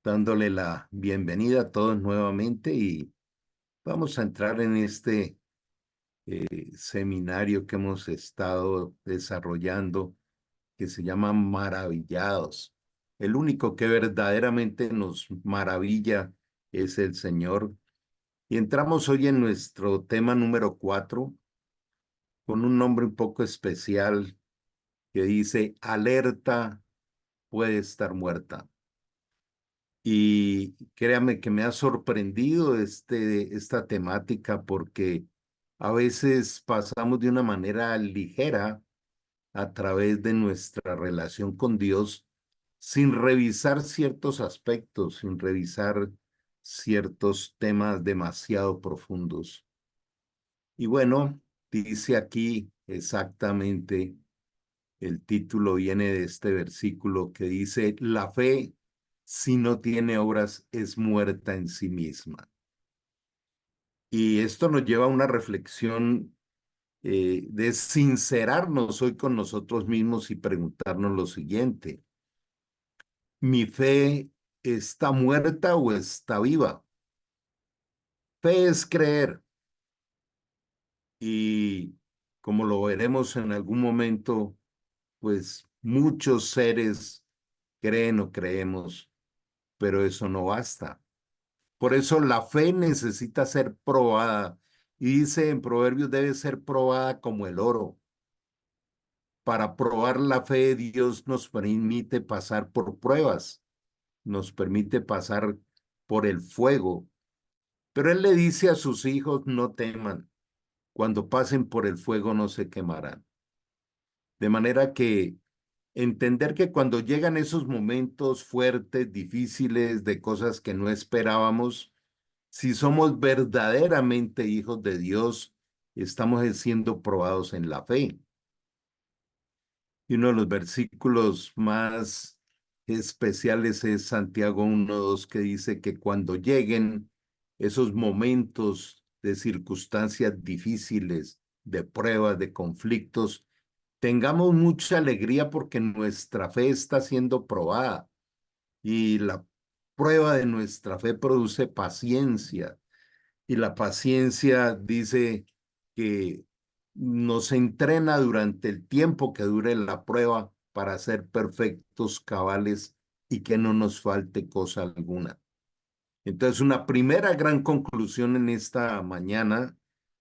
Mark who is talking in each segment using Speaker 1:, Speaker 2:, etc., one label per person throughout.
Speaker 1: dándole la bienvenida a todos nuevamente y vamos a entrar en este seminario que hemos estado desarrollando que se llama Maravillados. El único que verdaderamente nos maravilla es el Señor. Y entramos hoy en nuestro tema número 4 con un nombre un poco especial que dice alerta puede estar muerta. Y créame que me ha sorprendido esta temática porque a veces pasamos de una manera ligera a través de nuestra relación con Dios sin revisar ciertos aspectos, sin revisar ciertos temas demasiado profundos. Y bueno, dice aquí exactamente, el título viene de este versículo que dice, la fe, si no tiene obras, es muerta en sí misma. Y esto nos lleva a una reflexión de sincerarnos hoy con nosotros mismos y preguntarnos lo siguiente, ¿mi fe está muerta o está viva? Fe es creer y como lo veremos en algún momento, pues muchos seres creen o creemos, pero eso no basta. Por eso la fe necesita ser probada. Y dice en Proverbios, debe ser probada como el oro. Para probar la fe, Dios nos permite pasar por pruebas, nos permite pasar por el fuego. Pero Él le dice a sus hijos, no teman, cuando pasen por el fuego no se quemarán. De manera que entender que cuando llegan esos momentos fuertes, difíciles, de cosas que no esperábamos, si somos verdaderamente hijos de Dios, estamos siendo probados en la fe. Y uno de los versículos más especiales es Santiago 1:2 que dice que cuando lleguen esos momentos de circunstancias difíciles, de pruebas, de conflictos, tengamos mucha alegría porque nuestra fe está siendo probada y la prueba de nuestra fe produce paciencia. Y la paciencia dice que nos entrena durante el tiempo que dure la prueba para ser perfectos, cabales y que no nos falte cosa alguna. Entonces, una primera gran conclusión en esta mañana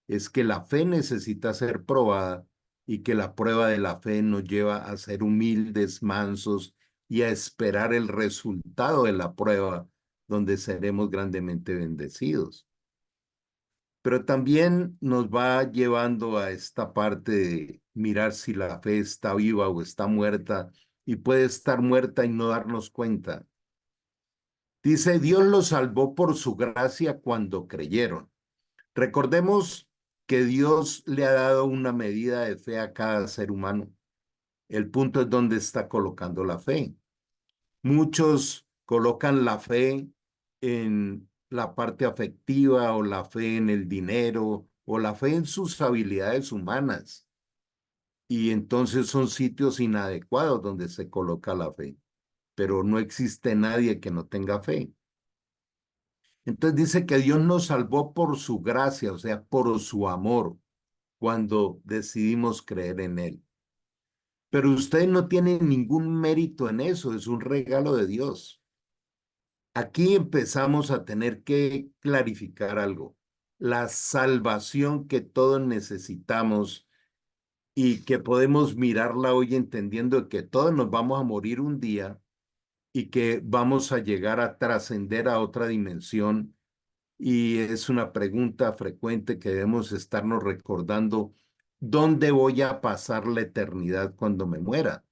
Speaker 1: es que la fe necesita ser probada y que la prueba de la fe nos lleva a ser humildes, mansos y a esperar el resultado de la prueba donde seremos grandemente bendecidos. Pero también nos va llevando a esta parte de mirar si la fe está viva o está muerta y puede estar muerta y no darnos cuenta. Dice, Dios los salvó por su gracia cuando creyeron. Recordemos que Dios le ha dado una medida de fe a cada ser humano. El punto es dónde está colocando la fe. Muchos colocan la fe en la parte afectiva o la fe en el dinero o la fe en sus habilidades humanas. Y entonces son sitios inadecuados donde se coloca la fe. Pero no existe nadie que no tenga fe. Entonces dice que Dios nos salvó por su gracia, o sea, por su amor, cuando decidimos creer en Él. Pero usted no tiene ningún mérito en eso, es un regalo de Dios. Aquí empezamos a tener que clarificar algo. La salvación que todos necesitamos y que podemos mirarla hoy entendiendo que todos nos vamos a morir un día y que vamos a llegar a trascender a otra dimensión. Y es una pregunta frecuente que debemos estarnos recordando, ¿dónde voy a pasar la eternidad cuando me muera?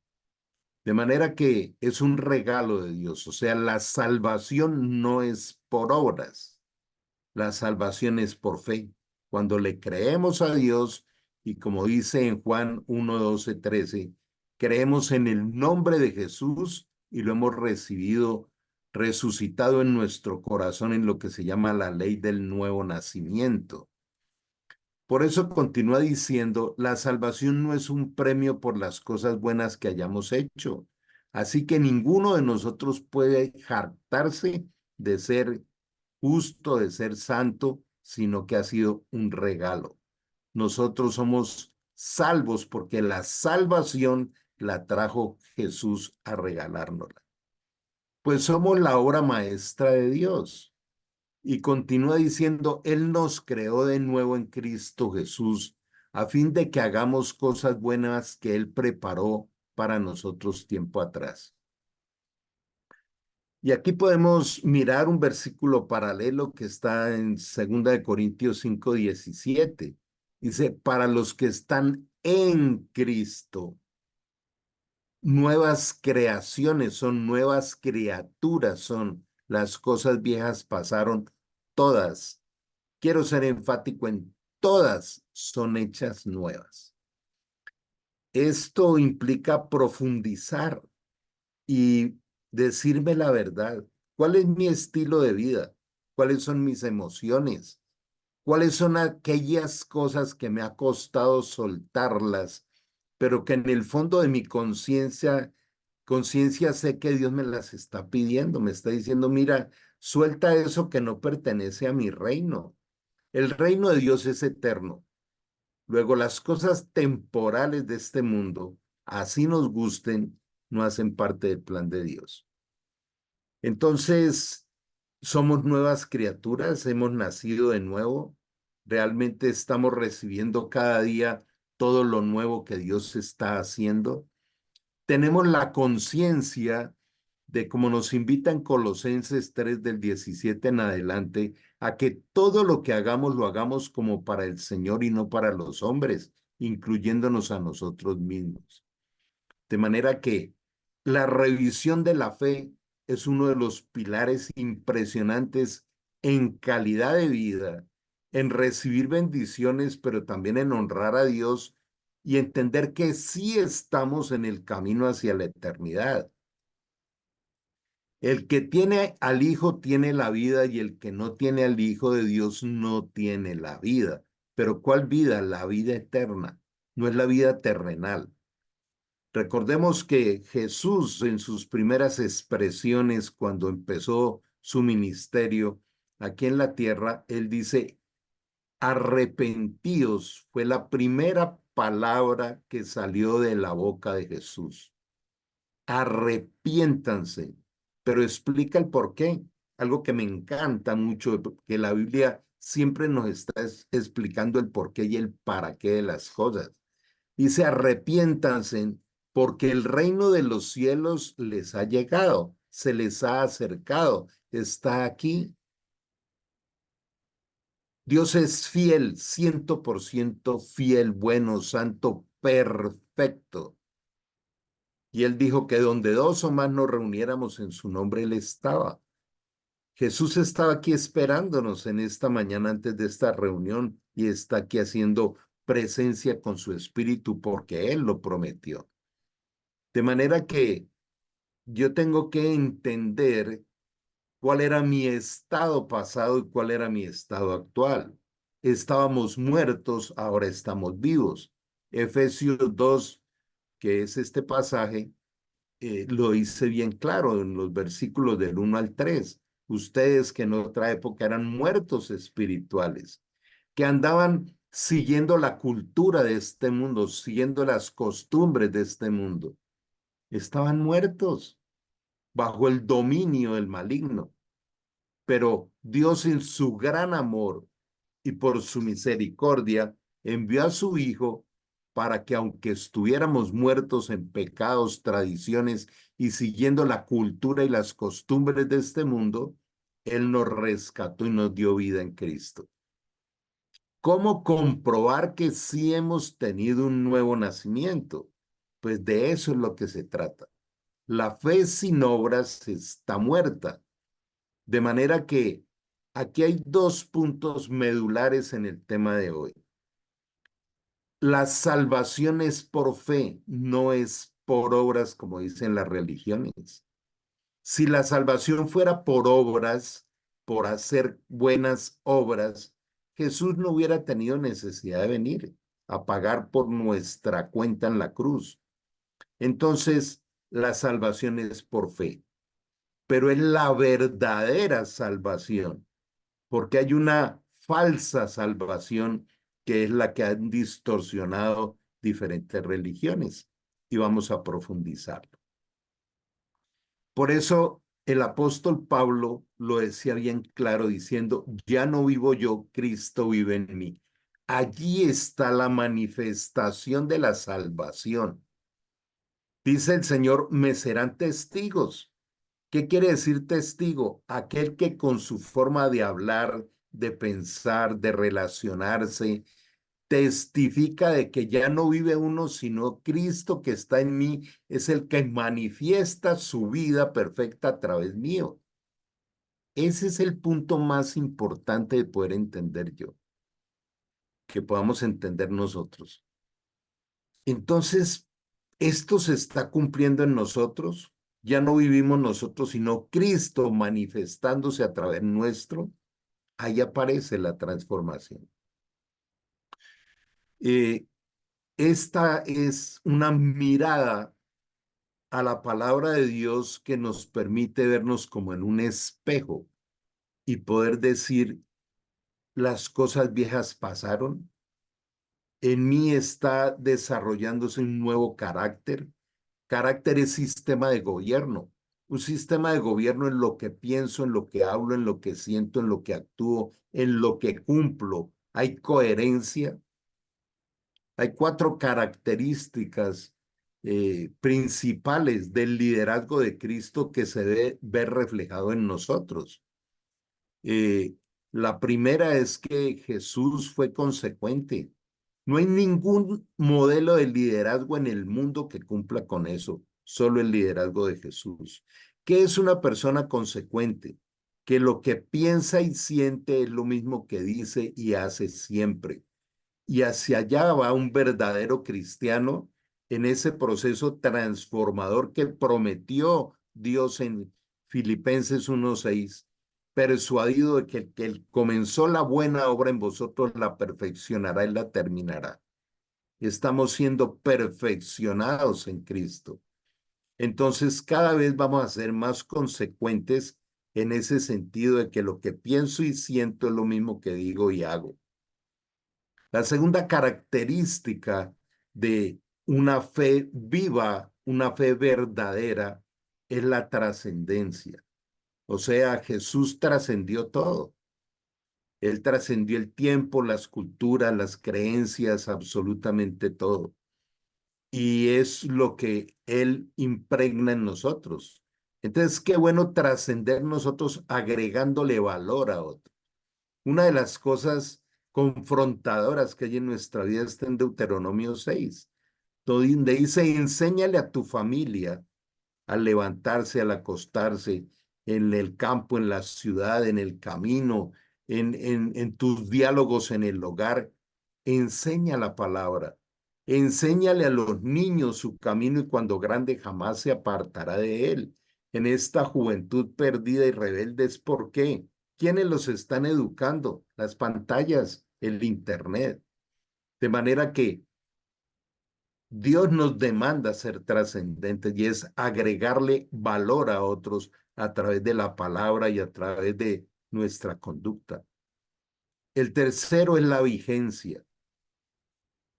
Speaker 1: De manera que es un regalo de Dios, o sea, la salvación no es por obras, la salvación es por fe. Cuando le creemos a Dios, y como dice en Juan 1:12-13, creemos en el nombre de Jesús y lo hemos recibido resucitado en nuestro corazón en lo que se llama la ley del nuevo nacimiento. Por eso continúa diciendo, la salvación no es un premio por las cosas buenas que hayamos hecho, Así que ninguno de nosotros puede jactarse de ser justo, de ser santo, sino que ha sido un regalo. Nosotros somos salvos porque la salvación la trajo Jesús a regalárnosla. Pues somos la obra maestra de Dios. Y continúa diciendo, Él nos creó de nuevo en Cristo Jesús, a fin de que hagamos cosas buenas que Él preparó para nosotros tiempo atrás. Y aquí podemos mirar un versículo paralelo que está en 2 Corintios 5:17. Dice, para los que están en Cristo, nuevas creaciones son, nuevas criaturas son, las cosas viejas pasaron, todas. Quiero ser enfático en todas son hechas nuevas. Esto implica profundizar y decirme la verdad. ¿Cuál es mi estilo de vida? ¿Cuáles son mis emociones? ¿Cuáles son aquellas cosas que me ha costado soltarlas, pero que en el fondo de mi conciencia sé que Dios me las está pidiendo, me está diciendo, mira, suelta eso que no pertenece a mi reino. El reino de Dios es eterno. Luego, las cosas temporales de este mundo, así nos gusten, no hacen parte del plan de Dios. Entonces, somos nuevas criaturas, hemos nacido de nuevo, realmente estamos recibiendo cada día todo lo nuevo que Dios está haciendo. Tenemos la conciencia de, como nos invita en Colosenses 3 del 17 en adelante, a que todo lo que hagamos lo hagamos como para el Señor y no para los hombres, incluyéndonos a nosotros mismos. De manera que la revisión de la fe es uno de los pilares impresionantes en calidad de vida, en recibir bendiciones, pero también en honrar a Dios y entender que sí estamos en el camino hacia la eternidad. El que tiene al Hijo tiene la vida y el que no tiene al Hijo de Dios no tiene la vida. Pero ¿cuál vida? La vida eterna, no es la vida terrenal. Recordemos que Jesús en sus primeras expresiones cuando empezó su ministerio aquí en la tierra, él dice, arrepentíos, fue la primera palabra que salió de la boca de Jesús. Arrepiéntanse, pero explica el por qué. Algo que me encanta mucho, que la Biblia siempre nos está explicando el por qué y el para qué de las cosas. Dice, arrepiéntanse porque el reino de los cielos les ha llegado, se les ha acercado, está aquí. Dios es fiel, 100% fiel, bueno, santo, perfecto. Y él dijo que donde dos o más nos reuniéramos en su nombre, él estaba. Jesús estaba aquí esperándonos en esta mañana antes de esta reunión y está aquí haciendo presencia con su espíritu porque él lo prometió. De manera que yo tengo que entender cuál era mi estado pasado y cuál era mi estado actual. Estábamos muertos, ahora estamos vivos. Efesios 2, que es este pasaje, lo hice bien claro en los versículos del 1 al 3. Ustedes que en otra época eran muertos espirituales, que andaban siguiendo la cultura de este mundo, siguiendo las costumbres de este mundo, estaban muertos bajo el dominio del maligno. Pero Dios en su gran amor y por su misericordia envió a su Hijo para que aunque estuviéramos muertos en pecados, tradiciones y siguiendo la cultura y las costumbres de este mundo, Él nos rescató y nos dio vida en Cristo. ¿Cómo comprobar que sí hemos tenido un nuevo nacimiento? Pues de eso es lo que se trata. La fe sin obras está muerta. De manera que aquí hay dos puntos medulares en el tema de hoy. La salvación es por fe, no es por obras como dicen las religiones. Si la salvación fuera por obras, por hacer buenas obras, Jesús no hubiera tenido necesidad de venir a pagar por nuestra cuenta en la cruz. Entonces, la salvación es por fe, pero es la verdadera salvación, porque hay una falsa salvación que es la que han distorsionado diferentes religiones y vamos a profundizarlo. Por eso el apóstol Pablo lo decía bien claro diciendo, ya no vivo yo, Cristo vive en mí. Allí está la manifestación de la salvación. Dice el Señor, me serán testigos. ¿Qué quiere decir testigo? Aquel que con su forma de hablar, de pensar, de relacionarse, testifica de que ya no vive uno, sino Cristo que está en mí, es el que manifiesta su vida perfecta a través mío. Ese es el punto más importante de poder entender yo, que podamos entender nosotros. Entonces, esto se está cumpliendo en nosotros. Ya no vivimos nosotros, sino Cristo manifestándose a través nuestro. Ahí aparece la transformación. Eh, Esta es una mirada a la palabra de Dios que nos permite vernos como en un espejo y poder decir, las cosas viejas pasaron, en mí está desarrollándose un nuevo carácter. Carácter es sistema de gobierno, un sistema de gobierno en lo que pienso, en lo que hablo, en lo que siento, en lo que actúo, en lo que cumplo. Hay coherencia. Hay cuatro características principales del liderazgo de Cristo que se debe ver reflejado en nosotros. Eh, la primera es que Jesús fue consecuente. No hay ningún modelo de liderazgo en el mundo que cumpla con eso, solo el liderazgo de Jesús. ¿Qué es una persona consecuente? Que lo que piensa y siente es lo mismo que dice y hace siempre. Y hacia allá va un verdadero cristiano en ese proceso transformador que prometió Dios en Filipenses 1:6, persuadido de que el que comenzó la buena obra en vosotros la perfeccionará y la terminará. Estamos siendo perfeccionados en Cristo. Entonces, cada vez vamos a ser más consecuentes en ese sentido de que lo que pienso y siento es lo mismo que digo y hago. La segunda característica de una fe viva, una fe verdadera, es la trascendencia. O sea, Jesús trascendió todo. Él trascendió el tiempo, las culturas, las creencias, absolutamente todo. Y es lo que Él impregna en nosotros. Entonces, qué bueno trascender nosotros agregándole valor a otro. Una de las cosas confrontadoras que hay en nuestra vida está en Deuteronomio 6, donde dice, enséñale a tu familia al levantarse, al acostarse, en el campo, en la ciudad, en el camino, en tus diálogos en el hogar. Enseña la palabra. Enséñale a los niños su camino y cuando grande jamás se apartará de él. En esta juventud perdida y rebelde es por qué. ¿Quiénes los están educando? Las pantallas, el internet. De manera que Dios nos demanda ser trascendentes y es agregarle valor a otros a través de la palabra y a través de nuestra conducta. El tercero es la vigencia.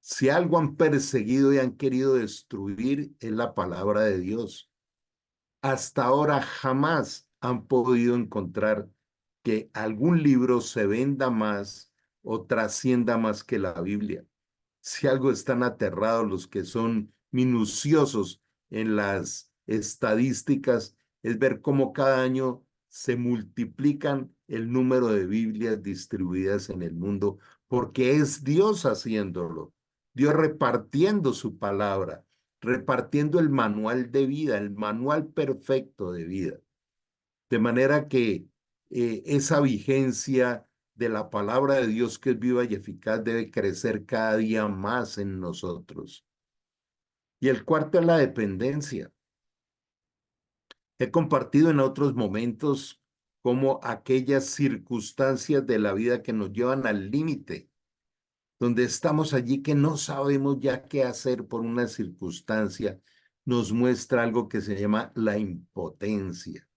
Speaker 1: Si algo han perseguido y han querido destruir es la palabra de Dios. Hasta ahora jamás han podido encontrar que algún libro se venda más o trascienda más que la Biblia. Si algo están aterrados los que son minuciosos en las estadísticas, es ver cómo cada año se multiplican el número de Biblias distribuidas en el mundo, porque es Dios haciéndolo, Dios repartiendo su palabra, repartiendo el manual de vida, el manual perfecto de vida. De manera que esa vigencia de la palabra de Dios que es viva y eficaz debe crecer cada día más en nosotros. Y el cuarto es la dependencia. He compartido en otros momentos como aquellas circunstancias de la vida que nos llevan al límite, donde estamos allí que no sabemos ya qué hacer por una circunstancia, nos muestra algo que se llama la impotencia.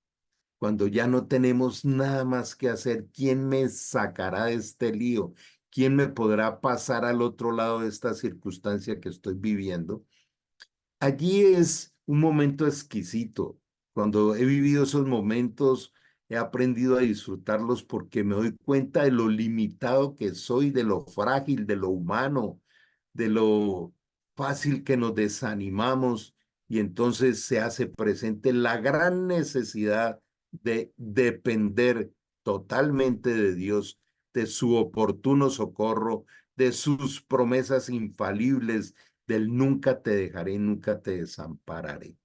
Speaker 1: Cuando ya no tenemos nada más que hacer, ¿quién me sacará de este lío? ¿Quién me podrá pasar al otro lado de esta circunstancia que estoy viviendo? Allí es un momento exquisito. Cuando he vivido esos momentos, he aprendido a disfrutarlos porque me doy cuenta de lo limitado que soy, de lo frágil, de lo humano, de lo fácil que nos desanimamos y entonces se hace presente la gran necesidad de depender totalmente de Dios, de su oportuno socorro, de sus promesas infalibles, del nunca te dejaré, nunca te desampararé.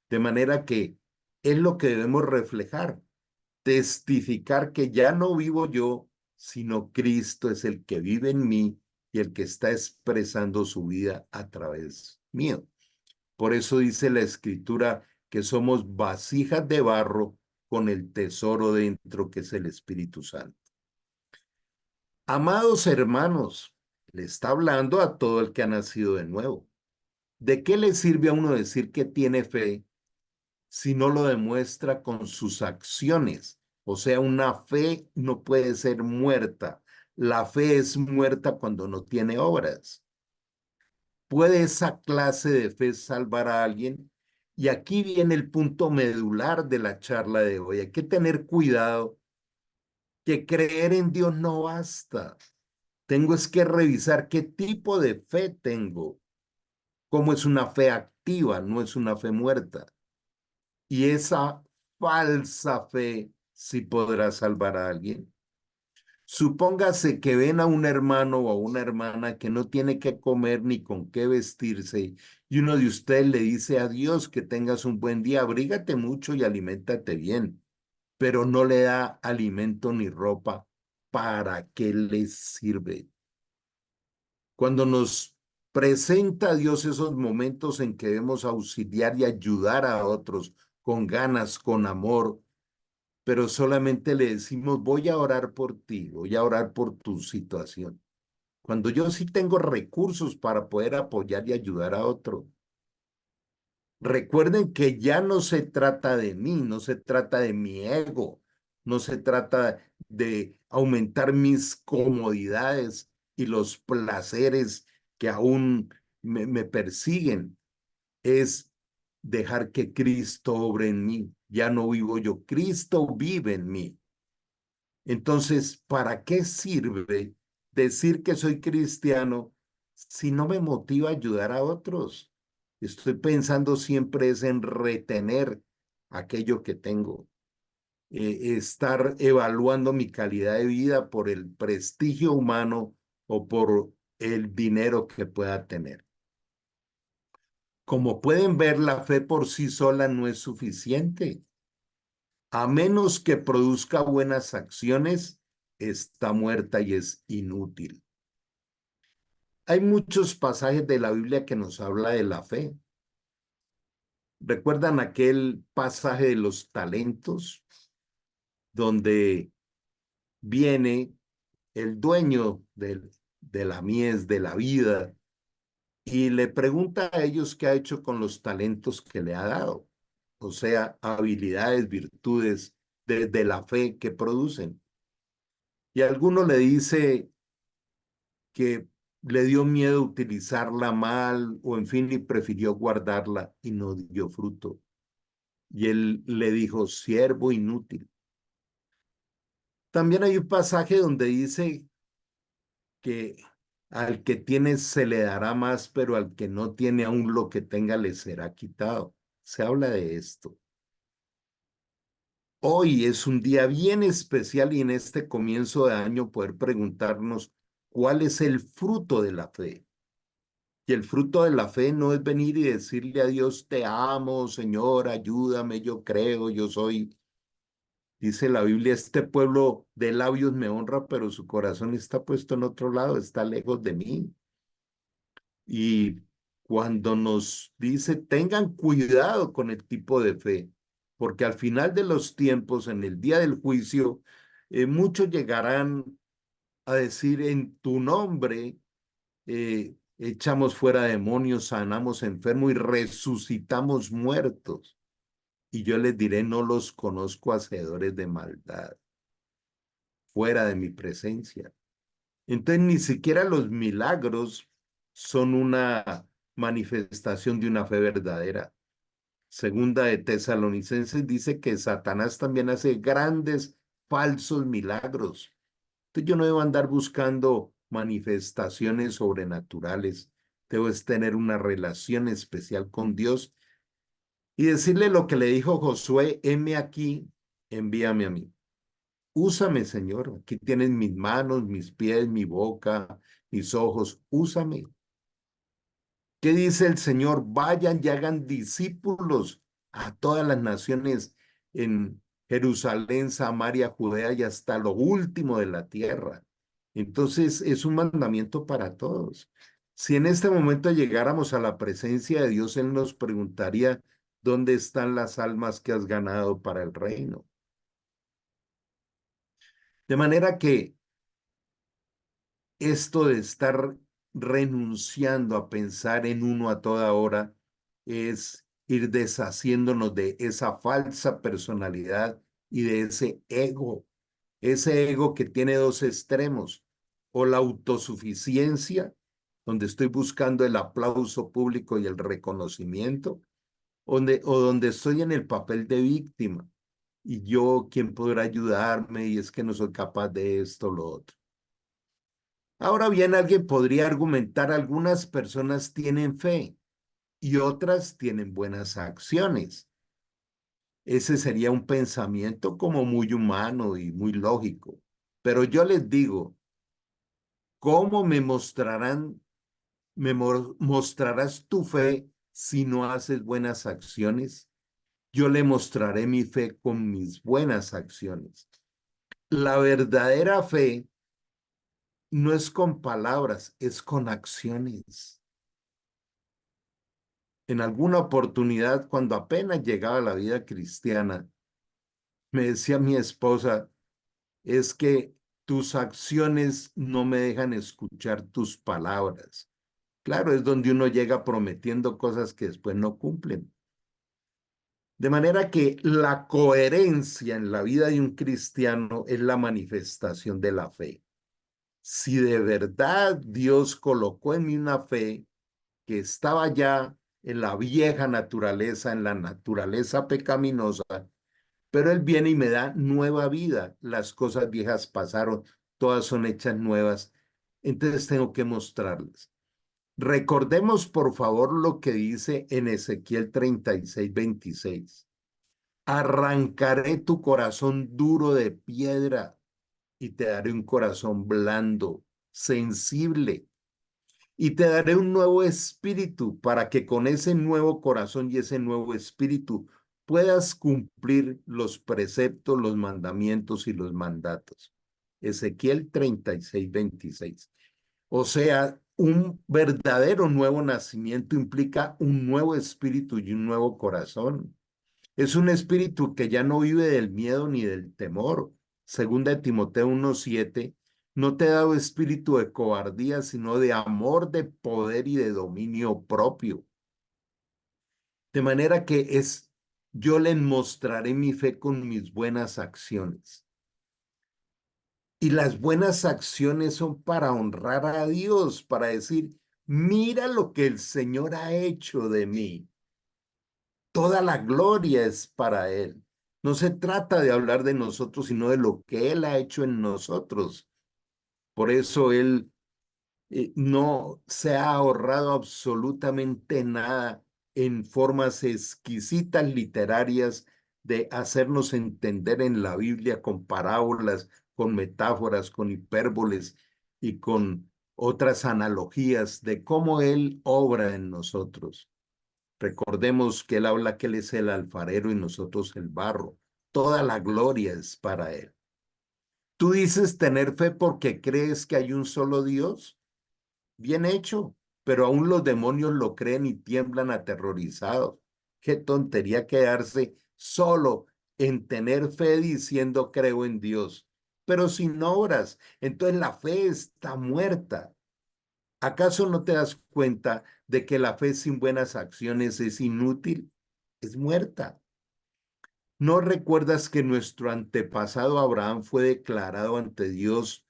Speaker 1: De manera que es lo que debemos reflejar, testificar que ya no vivo yo, sino Cristo es el que vive en mí y el que está expresando su vida a través mío. Por eso dice la Escritura que somos vasijas de barro con el tesoro dentro que es el Espíritu Santo. Amados hermanos, le está hablando a todo el que ha nacido de nuevo. ¿De qué le sirve a uno decir que tiene fe si no lo demuestra con sus acciones? O sea, una fe no puede ser muerta. La fe es muerta cuando no tiene obras. ¿Puede esa clase de fe salvar a alguien? Y aquí viene el punto medular de la charla de hoy. Hay que tener cuidado que creer en Dios no basta. Tengo es que revisar qué tipo de fe tengo. Cómo es una fe activa, no es una fe muerta. Y esa falsa fe sí podrá salvar a alguien. Supóngase que ven a un hermano o a una hermana que no tiene qué comer ni con qué vestirse y uno de ustedes le dice a Dios que tengas un buen día, abrígate mucho y aliméntate bien, pero no le da alimento ni ropa. ¿Para qué les sirve? Cuando nos presenta Dios esos momentos en que debemos auxiliar y ayudar a otros con ganas, con amor, pero solamente le decimos, voy a orar por ti, voy a orar por tu situación. Cuando yo sí tengo recursos para poder apoyar y ayudar a otro. Recuerden que ya no se trata de mí, no se trata de mi ego, no se trata de aumentar mis comodidades y los placeres que aún me persiguen. Es dejar que Cristo obre en mí. Ya no vivo yo, Cristo vive en mí. Entonces, ¿para qué sirve decir que soy cristiano si no me motiva a ayudar a otros? Estoy pensando siempre es en retener aquello que tengo, estar evaluando mi calidad de vida por el prestigio humano o por el dinero que pueda tener. Como pueden ver, la fe por sí sola no es suficiente. A menos que produzca buenas acciones, está muerta y es inútil. Hay muchos pasajes de la Biblia que nos habla de la fe. ¿Recuerdan aquel pasaje de los talentos donde viene el dueño de la mies, de la vida, y le pregunta a ellos qué ha hecho con los talentos que le ha dado? O sea, habilidades, virtudes de la fe que producen. Y alguno le dice que le dio miedo utilizarla mal o en fin y prefirió guardarla y no dio fruto. Y él le dijo, siervo inútil. También hay un pasaje donde dice que al que tiene se le dará más, pero al que no tiene aún lo que tenga le será quitado. Se habla de esto. Hoy es un día bien especial y en este comienzo de año poder preguntarnos cuál es el fruto de la fe. Y el fruto de la fe no es venir y decirle a Dios, te amo, Señor, ayúdame, yo creo, yo soy. Dice la Biblia, este pueblo de labios me honra, pero su corazón está puesto en otro lado, está lejos de mí. Y cuando nos dice, tengan cuidado con el tipo de fe, porque al final de los tiempos, en el día del juicio, muchos llegarán a decir en tu nombre, echamos fuera demonios, sanamos enfermos y resucitamos muertos. Y yo les diré, no los conozco hacedores de maldad, fuera de mi presencia. Entonces, ni siquiera los milagros son una manifestación de una fe verdadera. Segunda de Tesalonicenses dice que Satanás también hace grandes falsos milagros. Entonces yo no debo andar buscando manifestaciones sobrenaturales. Debo es tener una relación especial con Dios y decirle lo que le dijo Josué, heme aquí, envíame a mí. Úsame, Señor. Aquí tienes mis manos, mis pies, mi boca, mis ojos. Úsame. ¿Qué dice el Señor? Vayan y hagan discípulos a todas las naciones en Jerusalén, Samaria, Judea y hasta lo último de la tierra. Entonces es un mandamiento para todos. Si en este momento llegáramos a la presencia de Dios, Él nos preguntaría, ¿dónde están las almas que has ganado para el reino? De manera que esto de estar renunciando a pensar en uno a toda hora es ir deshaciéndonos de esa falsa personalidad y de ese ego que tiene dos extremos, o la autosuficiencia, donde estoy buscando el aplauso público y el reconocimiento, o donde estoy en el papel de víctima. Y yo, ¿quién podrá ayudarme? Y es que no soy capaz de esto, lo otro. Ahora bien, alguien podría argumentar, algunas personas tienen fe y otras tienen buenas acciones. Ese sería un pensamiento como muy humano y muy lógico. Pero yo les digo, ¿cómo mostrarás tu fe si no haces buenas acciones? Yo le mostraré mi fe con mis buenas acciones. La verdadera fe no es con palabras, es con acciones. En alguna oportunidad, cuando apenas llegaba a la vida cristiana, me decía mi esposa, es que tus acciones no me dejan escuchar tus palabras. Claro, es donde uno llega prometiendo cosas que después no cumplen. De manera que la coherencia en la vida de un cristiano es la manifestación de la fe. Si de verdad Dios colocó en mí una fe que estaba ya en la vieja naturaleza, en la naturaleza pecaminosa, pero Él viene y me da nueva vida. Las cosas viejas pasaron, todas son hechas nuevas. Entonces tengo que mostrarles. Recordemos, por favor, lo que dice en Ezequiel 36:26. Arrancaré tu corazón duro de piedra y te daré un corazón blando, sensible, y te daré un nuevo espíritu para que con ese nuevo corazón y ese nuevo espíritu puedas cumplir los preceptos, los mandamientos y los mandatos. Ezequiel 36:26. O sea, un verdadero nuevo nacimiento implica un nuevo espíritu y un nuevo corazón. Es un espíritu que ya no vive del miedo ni del temor. Segunda de Timoteo 1:7, no te he dado espíritu de cobardía, sino de amor, de poder y de dominio propio. De manera que yo les mostraré mi fe con mis buenas acciones. Y las buenas acciones son para honrar a Dios, para decir, mira lo que el Señor ha hecho de mí. Toda la gloria es para Él. No se trata de hablar de nosotros, sino de lo que Él ha hecho en nosotros. Por eso Él no se ha ahorrado absolutamente nada en formas exquisitas literarias de hacernos entender en la Biblia con parábolas, con metáforas, con hipérboles y con otras analogías de cómo Él obra en nosotros. Recordemos que Él habla que Él es el alfarero y nosotros el barro. Toda la gloria es para Él. Tú dices tener fe porque crees que hay un solo Dios. Bien hecho, pero aún los demonios lo creen y tiemblan aterrorizados. Qué tontería quedarse solo en tener fe diciendo creo en Dios, pero sin obras. Entonces la fe está muerta. ¿Acaso no te das cuenta de que la fe sin buenas acciones es inútil? Es muerta. ¿No recuerdas que nuestro antepasado Abraham fue declarado ante Dios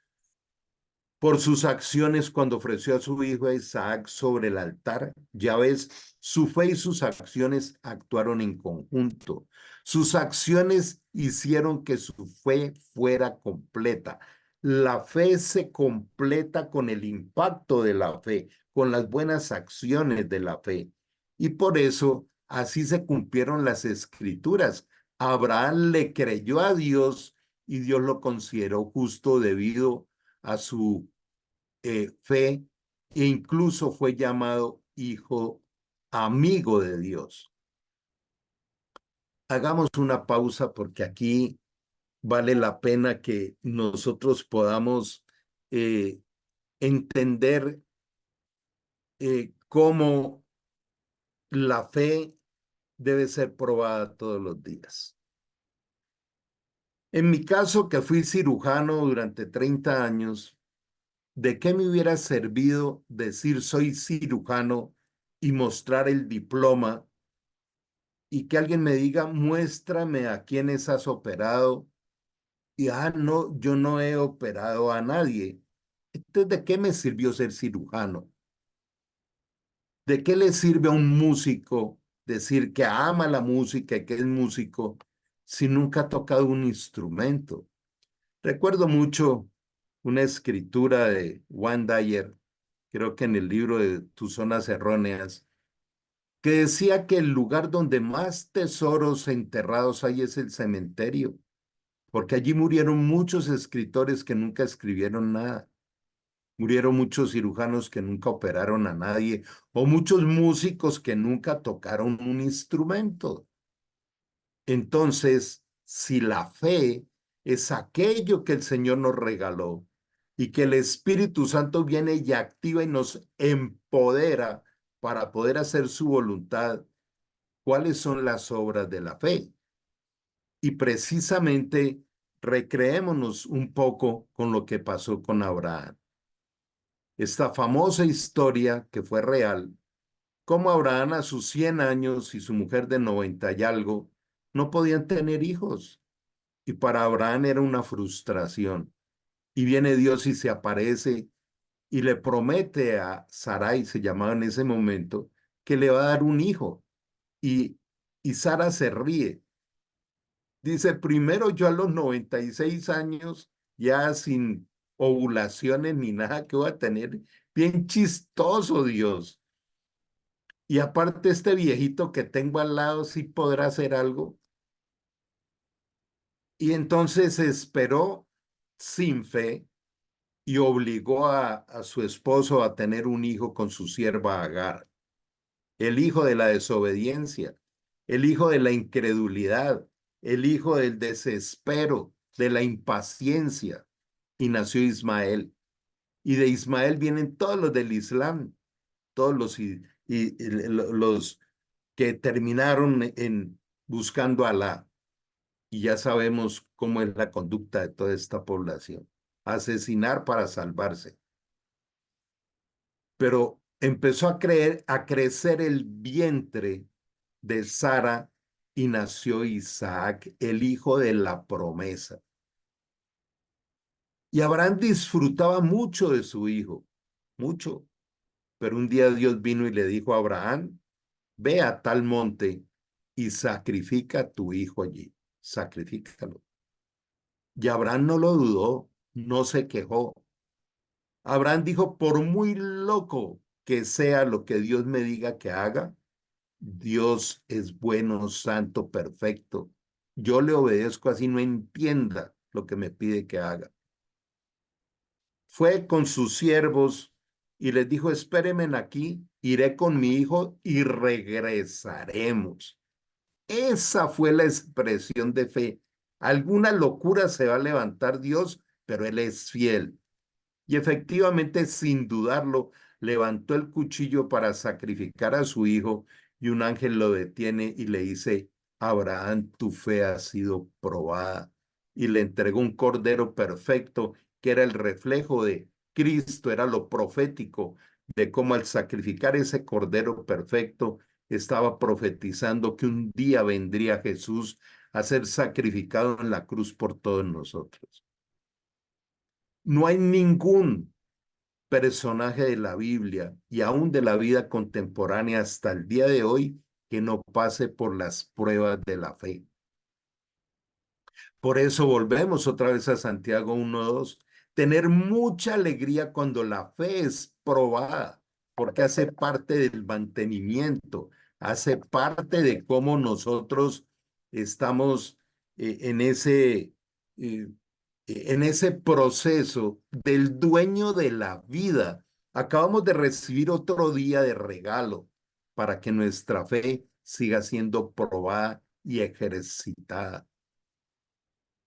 Speaker 1: por sus acciones cuando ofreció a su hijo Isaac sobre el altar? Ya ves, su fe y sus acciones actuaron en conjunto. Sus acciones hicieron que su fe fuera completa. La fe se completa con el impacto de la fe, con las buenas acciones de la fe. Y por eso así se cumplieron las escrituras. Abraham le creyó a Dios y Dios lo consideró justo debido a su fe, e incluso fue llamado hijo amigo de Dios. Hagamos una pausa porque aquí vale la pena que nosotros podamos eh, entender cómo la fe debe ser probada todos los días. En mi caso, que fui cirujano durante 30 años, ¿de qué me hubiera servido decir soy cirujano y mostrar el diploma y que alguien me diga, muéstrame a quiénes has operado? Y, no, yo no he operado a nadie. Entonces, ¿de qué me sirvió ser cirujano? ¿De qué le sirve a un músico decir que ama la música y que es músico si nunca ha tocado un instrumento? Recuerdo mucho una escritura de Juan Dyer, creo que en el libro de Tus Zonas Erróneas, que decía que el lugar donde más tesoros enterrados hay es el cementerio, porque allí murieron muchos escritores que nunca escribieron nada, murieron muchos cirujanos que nunca operaron a nadie, o muchos músicos que nunca tocaron un instrumento. Entonces, si la fe es aquello que el Señor nos regaló y que el Espíritu Santo viene y activa y nos empodera para poder hacer su voluntad, ¿cuáles son las obras de la fe? Y precisamente recreémonos un poco con lo que pasó con Abraham. Esta famosa historia que fue real, como Abraham a sus 100 años y su mujer de 90 y algo no podían tener hijos. Y para Abraham era una frustración. Y viene Dios y se aparece y le promete a Sarai, se llamaba en ese momento, que le va a dar un hijo. Y, y Sara se ríe. Dice, primero yo a los 96 años, ya sin ovulaciones ni nada que voy a tener, bien chistoso Dios. Y aparte este viejito que tengo al lado sí podrá hacer algo. Y entonces esperó sin fe y obligó a su esposo a tener un hijo con su sierva Agar, el hijo de la desobediencia, el hijo de la incredulidad, el hijo del desespero, de la impaciencia, y nació Ismael. Y de Ismael vienen todos los del Islam, todos los que terminaron en buscando a Alá. Y ya sabemos cómo es la conducta de toda esta población. Asesinar para salvarse. Pero empezó a crecer el vientre de Sara y nació Isaac, el hijo de la promesa. Y Abraham disfrutaba mucho de su hijo, mucho. Pero un día Dios vino y le dijo a Abraham, ve a tal monte y sacrifica a tu hijo allí, sacrifícalo. Y Abraham no lo dudó, no se quejó. Abraham dijo, por muy loco que sea lo que Dios me diga que haga, Dios es bueno, santo, perfecto. Yo le obedezco así no entienda lo que me pide que haga. Fue con sus siervos y les dijo, espérenme aquí, iré con mi hijo y regresaremos. Esa fue la expresión de fe. Alguna locura se va a levantar Dios, pero Él es fiel. Y efectivamente, sin dudarlo, levantó el cuchillo para sacrificar a su hijo y un ángel lo detiene y le dice, Abraham, tu fe ha sido probada. Y le entregó un cordero perfecto que era el reflejo de Cristo, era lo profético, de cómo al sacrificar ese cordero perfecto, estaba profetizando que un día vendría Jesús a ser sacrificado en la cruz por todos nosotros. No hay ningún personaje de la Biblia y aún de la vida contemporánea hasta el día de hoy que no pase por las pruebas de la fe. Por eso volvemos otra vez a Santiago 1:2. Tener mucha alegría cuando la fe es probada, porque hace parte del mantenimiento, hace parte de cómo nosotros estamos en en ese proceso del dueño de la vida. Acabamos de recibir otro día de regalo para que nuestra fe siga siendo probada y ejercitada.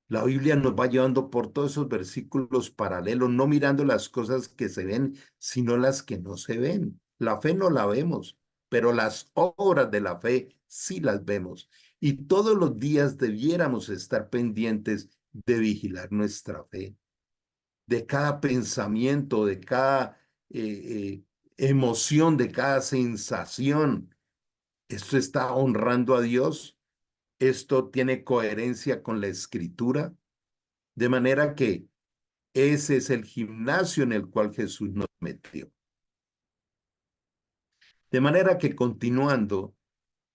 Speaker 1: La Biblia nos va llevando por todos esos versículos paralelos, no mirando las cosas que se ven, sino las que no se ven. La fe no la vemos, pero las obras de la fe sí las vemos. Y todos los días debiéramos estar pendientes de vigilar nuestra fe, de cada pensamiento, de cada emoción, de cada sensación. ¿Esto está honrando a Dios? ¿Esto tiene coherencia con la Escritura? De manera que ese es el gimnasio en el cual Jesús nos metió. De manera que continuando,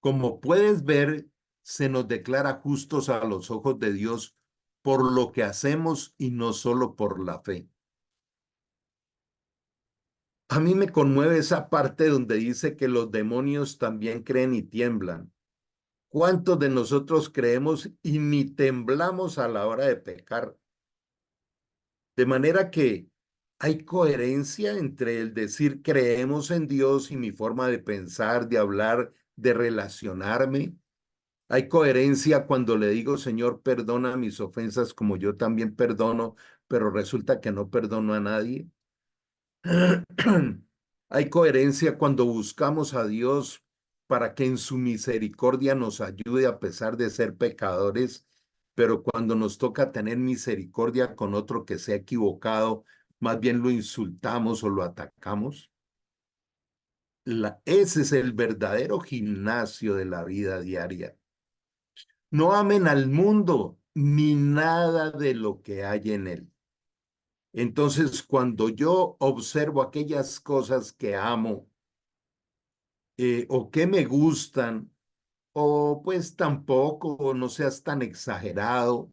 Speaker 1: como puedes ver, se nos declara justos a los ojos de Dios por lo que hacemos y no solo por la fe. A mí me conmueve esa parte donde dice que los demonios también creen y tiemblan. ¿Cuántos de nosotros creemos y ni temblamos a la hora de pecar? De manera que hay coherencia entre el decir creemos en Dios y mi forma de pensar, de hablar, de relacionarme. Hay coherencia cuando le digo, Señor, perdona mis ofensas como yo también perdono, pero resulta que no perdono a nadie. Hay coherencia cuando buscamos a Dios para que en su misericordia nos ayude a pesar de ser pecadores, pero cuando nos toca tener misericordia con otro que se ha equivocado, más bien lo insultamos o lo atacamos. Ese es el verdadero gimnasio de la vida diaria. No amen al mundo ni nada de lo que hay en él. Entonces, cuando yo observo aquellas cosas que amo, o que me gustan, o pues tampoco, o no seas tan exagerado.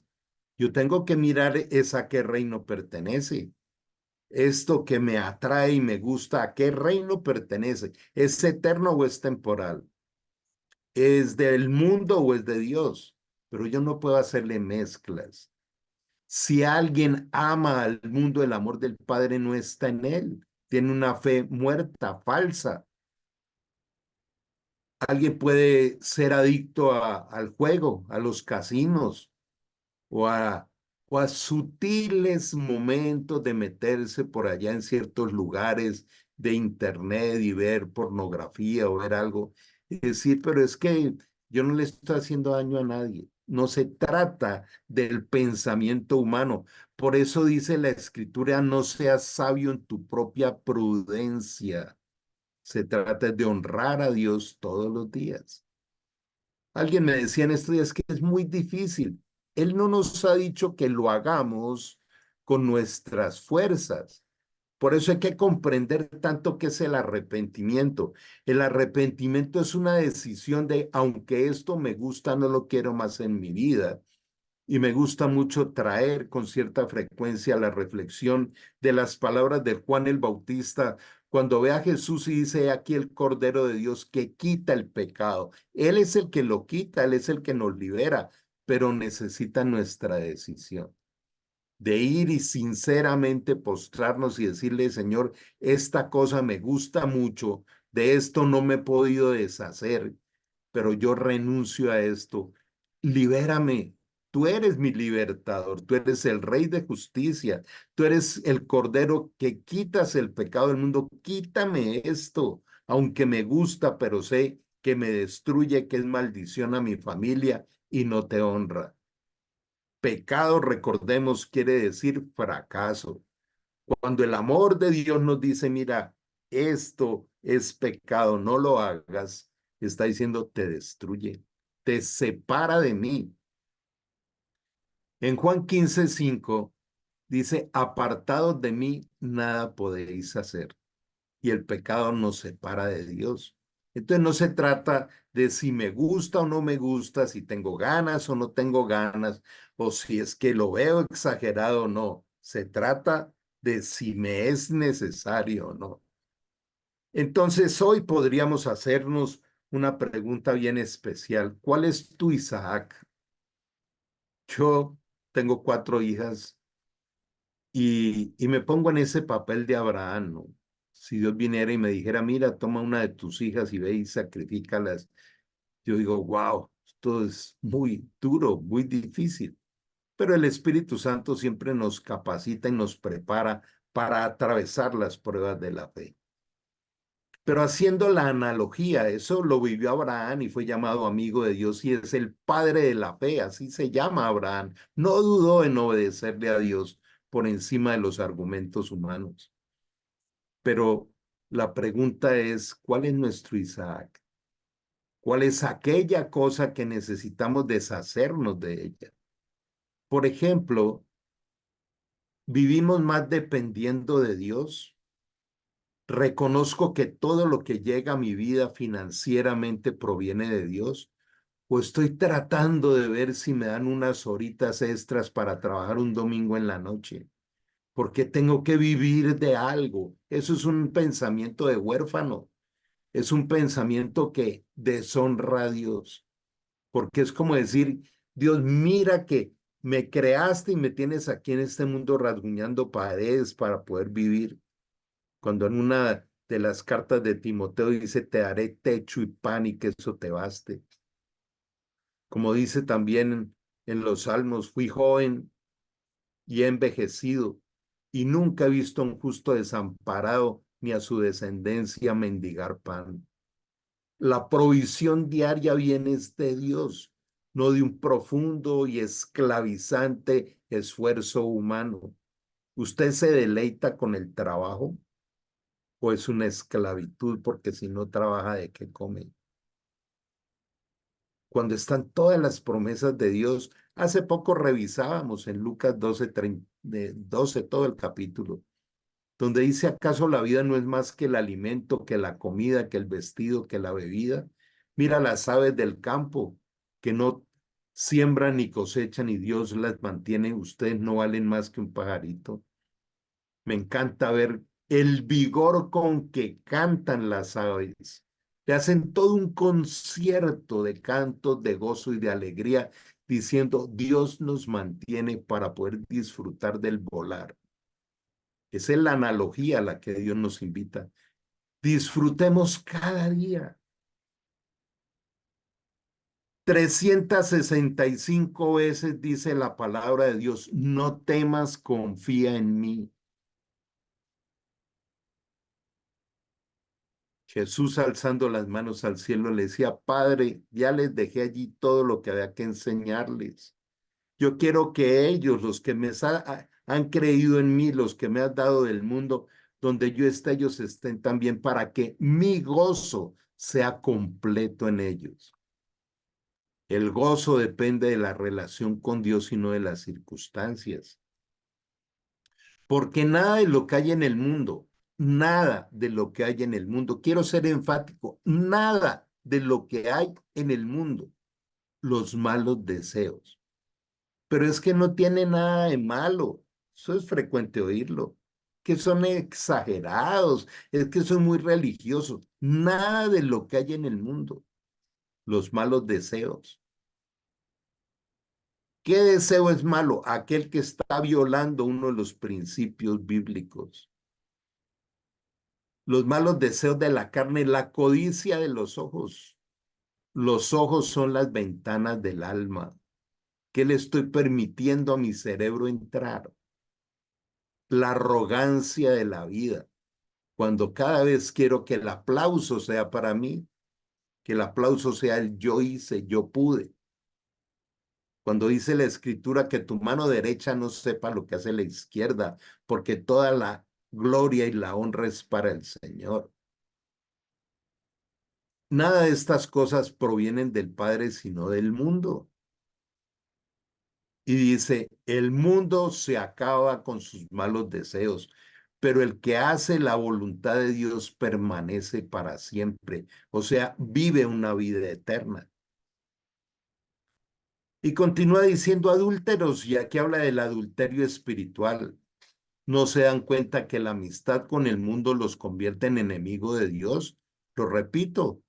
Speaker 1: Yo tengo que mirar es a qué reino pertenece. Esto que me atrae y me gusta, ¿a qué reino pertenece? ¿Es eterno o es temporal? ¿Es del mundo o es de Dios? Pero yo no puedo hacerle mezclas. Si alguien ama al mundo, el amor del Padre no está en él. Tiene una fe muerta, falsa. Alguien puede ser adicto al juego, a los casinos o o a sutiles momentos de meterse por allá en ciertos lugares de internet y ver pornografía o ver algo. Y decir, pero es que yo no le estoy haciendo daño a nadie. No se trata del pensamiento humano. Por eso dice la Escritura, no seas sabio en tu propia prudencia. Se trata de honrar a Dios todos los días. Alguien me decía en estos días que es muy difícil. Él no nos ha dicho que lo hagamos con nuestras fuerzas. Por eso hay que comprender tanto qué es el arrepentimiento. El arrepentimiento es una decisión de, aunque esto me gusta, no lo quiero más en mi vida. Y me gusta mucho traer con cierta frecuencia la reflexión de las palabras de Juan el Bautista cuando ve a Jesús y dice, "He aquí el Cordero de Dios que quita el pecado". Él es el que lo quita, Él es el que nos libera, pero necesita nuestra decisión de ir y sinceramente postrarnos y decirle, Señor, esta cosa me gusta mucho, de esto no me he podido deshacer, pero yo renuncio a esto. Libérame. Tú eres mi libertador, tú eres el Rey de justicia, tú eres el Cordero que quitas el pecado del mundo. Quítame esto, aunque me gusta, pero sé que me destruye, que es maldición a mi familia y no te honra. Pecado, recordemos, quiere decir fracaso. Cuando el amor de Dios nos dice, mira, esto es pecado, no lo hagas, está diciendo, te destruye, te separa de mí. En Juan 15:5 dice, apartados de mí, nada podéis hacer. Y el pecado nos separa de Dios. Entonces no se trata de si me gusta o no me gusta, si tengo ganas o no tengo ganas, o si es que lo veo exagerado o no. Se trata de si me es necesario o no. Entonces hoy podríamos hacernos una pregunta bien especial. ¿Cuál es tu Isaac? Yo tengo 4 hijas y me pongo en ese papel de Abraham, ¿no? Si Dios viniera y me dijera, mira, toma una de tus hijas y ve y sacrifícalas, yo digo, wow, esto es muy duro, muy difícil. Pero el Espíritu Santo siempre nos capacita y nos prepara para atravesar las pruebas de la fe. Pero haciendo la analogía, eso lo vivió Abraham y fue llamado amigo de Dios y es el padre de la fe, así se llama Abraham. No dudó en obedecerle a Dios por encima de los argumentos humanos. Pero la pregunta es, ¿cuál es nuestro Isaac? ¿Cuál es aquella cosa que necesitamos deshacernos de ella? Por ejemplo, ¿vivimos más dependiendo de Dios? ¿Reconozco que todo lo que llega a mi vida financieramente proviene de Dios? ¿O estoy tratando de ver si me dan unas horitas extras para trabajar un domingo en la noche? Porque tengo que vivir de algo. Eso es un pensamiento de huérfano. Es un pensamiento que deshonra a Dios. Porque es como decir, Dios, mira que me creaste y me tienes aquí en este mundo rasguñando paredes para poder vivir. Cuando en una de las cartas de Timoteo dice, te daré techo y pan y que eso te baste. Como dice también en los Salmos, fui joven y he envejecido y nunca he visto a un justo desamparado ni a su descendencia mendigar pan. La provisión diaria viene de Dios, no de un profundo y esclavizante esfuerzo humano. ¿Usted se deleita con el trabajo o es una esclavitud porque si no trabaja, ¿de qué come? Cuando están todas las promesas de Dios. Hace poco revisábamos en Lucas 12, 12 todo el capítulo, donde dice, ¿acaso la vida no es más que el alimento, que la comida, que el vestido, que la bebida? Mira las aves del campo, que no siembran ni cosechan y Dios las mantiene. Ustedes no valen más que un pajarito. Me encanta ver el vigor con que cantan las aves. Te hacen todo un concierto de cantos, de gozo y de alegría, diciendo, Dios nos mantiene para poder disfrutar del volar. Esa es la analogía a la que Dios nos invita. Disfrutemos cada día. 365 veces dice la palabra de Dios, no temas, confía en mí. Jesús alzando las manos al cielo le decía, Padre, ya les dejé allí todo lo que había que enseñarles. Yo quiero que ellos, los que han creído en mí, los que me has dado del mundo, donde yo esté, ellos estén también para que mi gozo sea completo en ellos. El gozo depende de la relación con Dios y no de las circunstancias. Porque nada de lo que hay en el mundo, nada de lo que hay en el mundo, quiero ser enfático, nada de lo que hay en el mundo, los malos deseos. Pero es que no tiene nada de malo, eso es frecuente oírlo, que son exagerados, es que son muy religiosos, nada de lo que hay en el mundo, los malos deseos. ¿Qué deseo es malo? Aquel que está violando uno de los principios bíblicos. Los malos deseos de la carne, la codicia de los ojos. Los ojos son las ventanas del alma. ¿Qué le estoy permitiendo a mi cerebro entrar? La arrogancia de la vida. Cuando cada vez quiero que el aplauso sea para mí, que el aplauso sea el yo hice, yo pude. Cuando dice la escritura que tu mano derecha no sepa lo que hace la izquierda, porque toda la gloria y la honra es para el Señor. Nada de estas cosas provienen del Padre, sino del mundo. Y dice, el mundo se acaba con sus malos deseos, pero el que hace la voluntad de Dios permanece para siempre. O sea, vive una vida eterna. Y continúa diciendo adúlteros, ya que habla del adulterio espiritual. ¿No se dan cuenta que la amistad con el mundo los convierte en enemigos de Dios? Lo repito,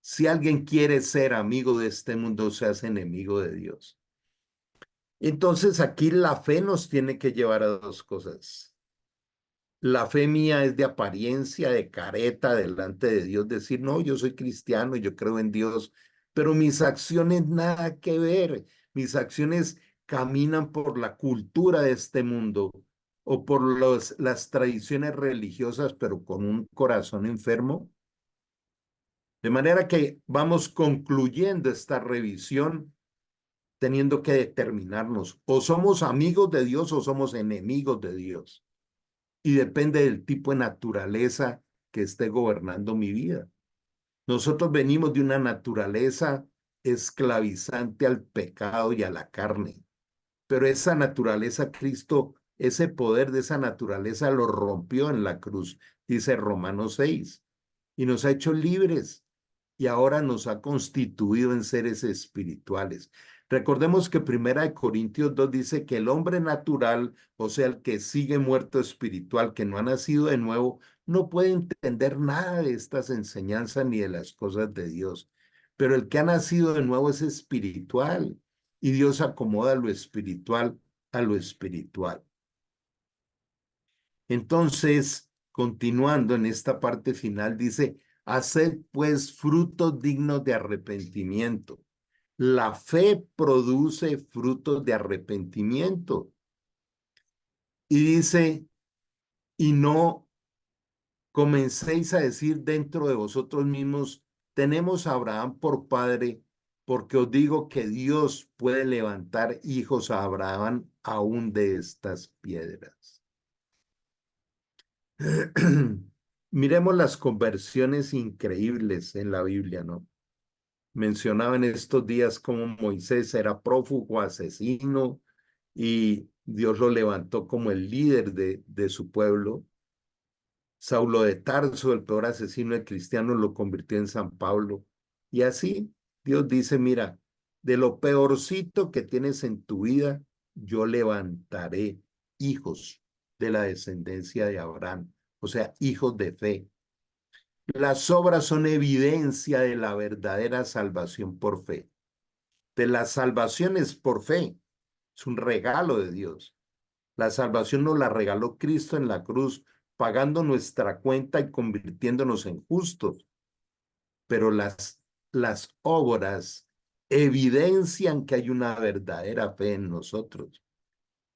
Speaker 1: si alguien quiere ser amigo de este mundo, se hace enemigo de Dios. Entonces aquí la fe nos tiene que llevar a dos cosas. La fe mía es de apariencia, de careta delante de Dios, decir, no, yo soy cristiano, yo creo en Dios, pero mis acciones nada que ver. Mis acciones caminan por la cultura de este mundo o por las tradiciones religiosas, pero con un corazón enfermo. De manera que vamos concluyendo esta revisión teniendo que determinarnos, o somos amigos de Dios o somos enemigos de Dios. Y depende del tipo de naturaleza que esté gobernando mi vida. Nosotros venimos de una naturaleza esclavizante al pecado y a la carne, pero esa naturaleza, Cristo, ese poder de esa naturaleza lo rompió en la cruz, dice Romanos 6, y nos ha hecho libres y ahora nos ha constituido en seres espirituales. Recordemos que Primera de Corintios 2 dice que el hombre natural, o sea, el que sigue muerto espiritual, que no ha nacido de nuevo, no puede entender nada de estas enseñanzas ni de las cosas de Dios. Pero el que ha nacido de nuevo es espiritual y Dios acomoda lo espiritual a lo espiritual. Entonces, continuando en esta parte final, dice, haced pues frutos dignos de arrepentimiento. La fe produce frutos de arrepentimiento. Y dice, y no comencéis a decir dentro de vosotros mismos, tenemos a Abraham por padre, porque os digo que Dios puede levantar hijos a Abraham aún de estas piedras. Miremos las conversiones increíbles en la Biblia, ¿no? Mencionaba en estos días cómo Moisés era prófugo, asesino, y Dios lo levantó como el líder de su pueblo. Saulo de Tarso, el peor asesino de cristianos, lo convirtió en San Pablo. Y así Dios dice, mira, de lo peorcito que tienes en tu vida, yo levantaré hijos de la descendencia de Abraham, o sea, hijos de fe. Las obras son evidencia de la verdadera salvación por fe. De la salvación es por fe, es un regalo de Dios. La salvación nos la regaló Cristo en la cruz, pagando nuestra cuenta y convirtiéndonos en justos. Pero las obras evidencian que hay una verdadera fe en nosotros.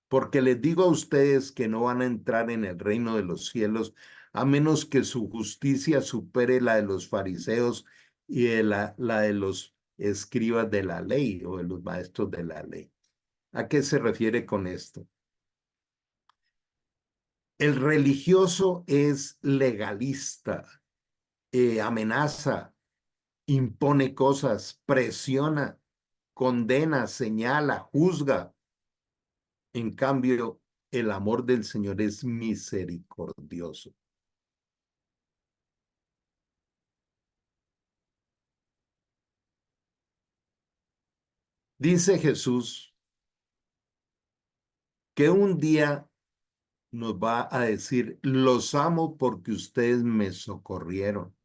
Speaker 1: Porque les digo a ustedes que no van a entrar en el reino de los cielos a menos que su justicia supere la de los fariseos y de la de los escribas de la ley o de los maestros de la ley. ¿A qué se refiere con esto? El religioso es legalista, amenaza, impone cosas, presiona, condena, señala, juzga. En cambio, el amor del Señor es misericordioso. Dice Jesús que un día nos va a decir, los amo porque ustedes me socorrieron.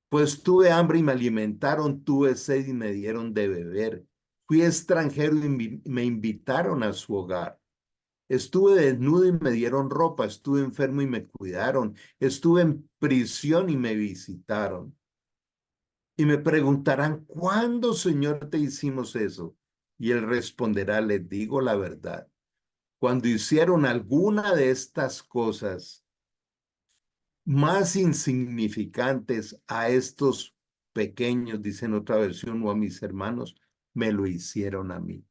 Speaker 1: Pues tuve hambre y me alimentaron, tuve sed y me dieron de beber. Fui extranjero y me invitaron a su hogar. Estuve desnudo y me dieron ropa, estuve enfermo y me cuidaron, estuve en prisión y me visitaron. Y me preguntarán, ¿cuándo, Señor, te hicimos eso? Y él responderá, les digo la verdad. Cuando hicieron alguna de estas cosas más insignificantes a estos pequeños, dice en otra versión, o a mis hermanos, me lo hicieron a mí.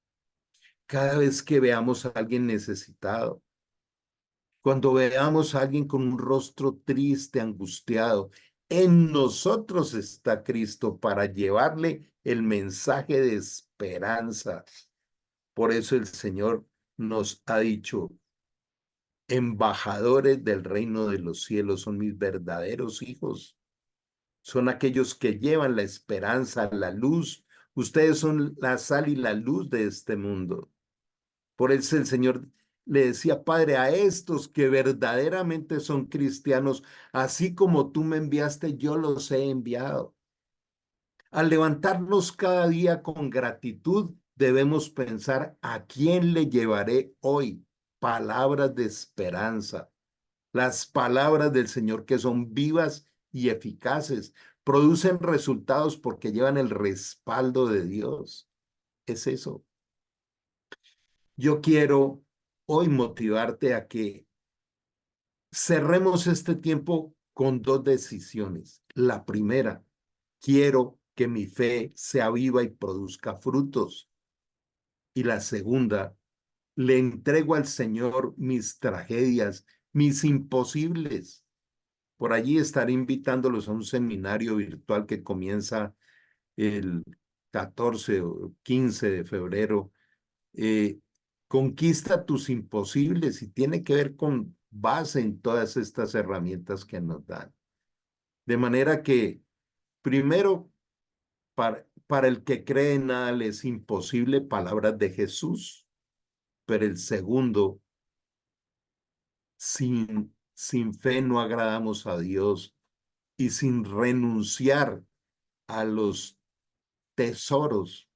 Speaker 1: Cada vez que veamos a alguien necesitado, Cuando veamos a alguien con un rostro triste, angustiado, en nosotros está Cristo para llevarle el mensaje de esperanza. Por eso el Señor nos ha dicho, embajadores del reino de los cielos son mis verdaderos hijos. Son aquellos que llevan la esperanza, la luz. Ustedes son la sal y la luz de este mundo. Por eso el Señor le decía, Padre, a estos que verdaderamente son cristianos, así como tú me enviaste, yo los he enviado. Al levantarnos cada día con gratitud, debemos pensar, ¿a quién le llevaré hoy palabras de esperanza? Las palabras del Señor que son vivas y eficaces, producen resultados porque llevan el respaldo de Dios. Es eso. Yo quiero hoy motivarte a que cerremos este tiempo con dos decisiones. La primera, quiero que mi fe sea viva y produzca frutos. Y la segunda, le entrego al Señor mis tragedias, mis imposibles. Por allí estaré invitándolos a un seminario virtual que comienza el 14 o 15 de febrero. Eh, Conquista tus imposibles y tiene que ver con base en todas estas herramientas que nos dan. De manera que, primero, para el que cree en nada le es imposible, palabras de Jesús, pero el segundo, sin fe no agradamos a Dios y sin renunciar a los tesoros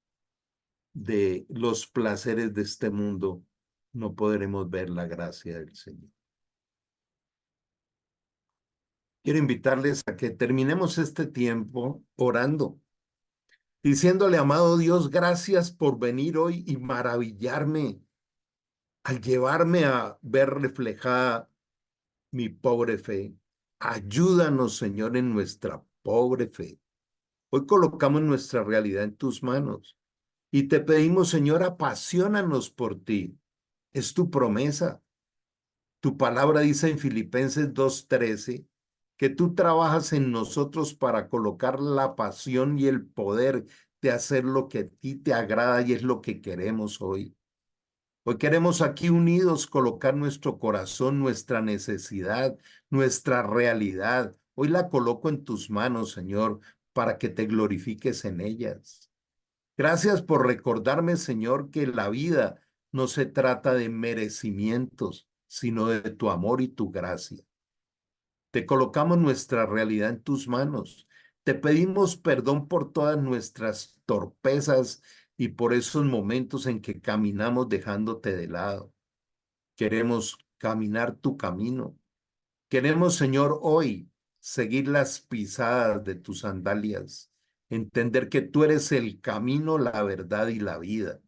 Speaker 1: de los placeres de este mundo, no podremos ver la gracia del Señor. Quiero invitarles a que terminemos este tiempo orando, diciéndole, amado Dios, gracias por venir hoy y maravillarme al llevarme a ver reflejada mi pobre fe. Ayúdanos, Señor, en nuestra pobre fe. Hoy colocamos nuestra realidad en tus manos y te pedimos, Señor, apaciónanos por ti. Es tu promesa. Tu palabra dice en Filipenses 2:13 que tú trabajas en nosotros para colocar la pasión y el poder de hacer lo que a ti te agrada y es lo que queremos hoy. Hoy queremos aquí unidos colocar nuestro corazón, nuestra necesidad, nuestra realidad. Hoy la coloco en tus manos, Señor, para que te glorifiques en ellas. Gracias por recordarme, Señor, que la vida no se trata de merecimientos, sino de tu amor y tu gracia. Te colocamos nuestra realidad en tus manos. Te pedimos perdón por todas nuestras torpezas y por esos momentos en que caminamos dejándote de lado. Queremos caminar tu camino. Queremos, Señor, hoy seguir las pisadas de tus sandalias, entender que tú eres el camino, la verdad y la vida.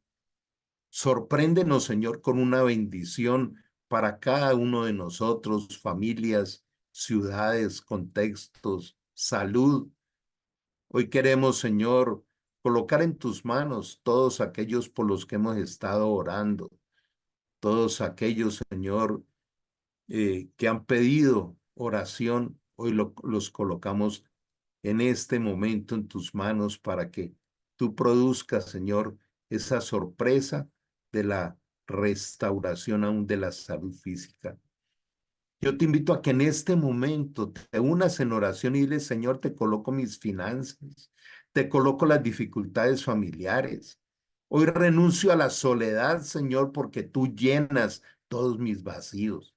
Speaker 1: Sorpréndenos, Señor, con una bendición para cada uno de nosotros, familias, ciudades, contextos, salud. Hoy queremos, Señor, colocar en tus manos todos aquellos por los que hemos estado orando, todos aquellos, Señor, que han pedido oración. Hoy los colocamos en este momento en tus manos para que tú produzcas, Señor, esa sorpresa de la restauración aún de la salud física. Yo te invito a que en este momento te unas en oración y dile, Señor, te coloco mis finanzas, te coloco las dificultades familiares. Hoy renuncio a la soledad, Señor, porque tú llenas todos mis vacíos.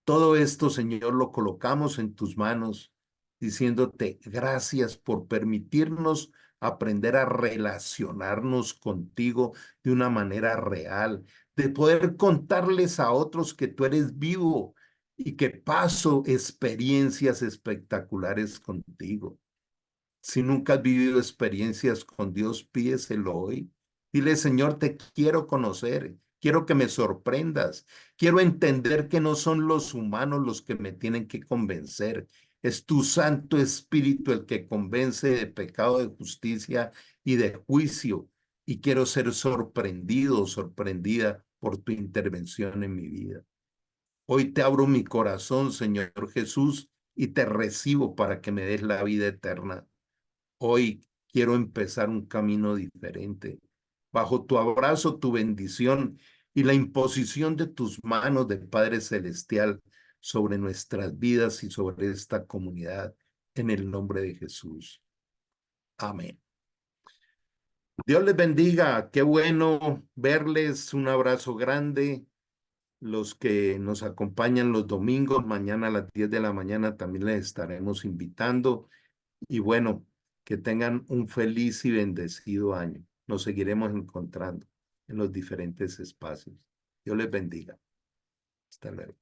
Speaker 1: Todo esto, Señor, lo colocamos en tus manos, diciéndote gracias por permitirnos aprender a relacionarnos contigo de una manera real, de poder contarles a otros que tú eres vivo y que paso experiencias espectaculares contigo. Si nunca has vivido experiencias con Dios, pídeselo hoy. Dile, Señor, te quiero conocer, quiero que me sorprendas, quiero entender que no son los humanos los que me tienen que convencer. Es tu Santo Espíritu el que convence de pecado, de justicia y de juicio. Y quiero ser sorprendido o sorprendida por tu intervención en mi vida. Hoy te abro mi corazón, Señor Jesús, y te recibo para que me des la vida eterna. Hoy quiero empezar un camino diferente, bajo tu abrazo, tu bendición y la imposición de tus manos de Padre Celestial sobre nuestras vidas y sobre esta comunidad, en el nombre de Jesús. Amén. Dios les bendiga, qué bueno verles, un abrazo grande. Los que nos acompañan los domingos, mañana a las 10 de la mañana también les estaremos invitando. Y bueno, que tengan un feliz y bendecido año. Nos seguiremos encontrando en los diferentes espacios. Dios les bendiga. Hasta luego.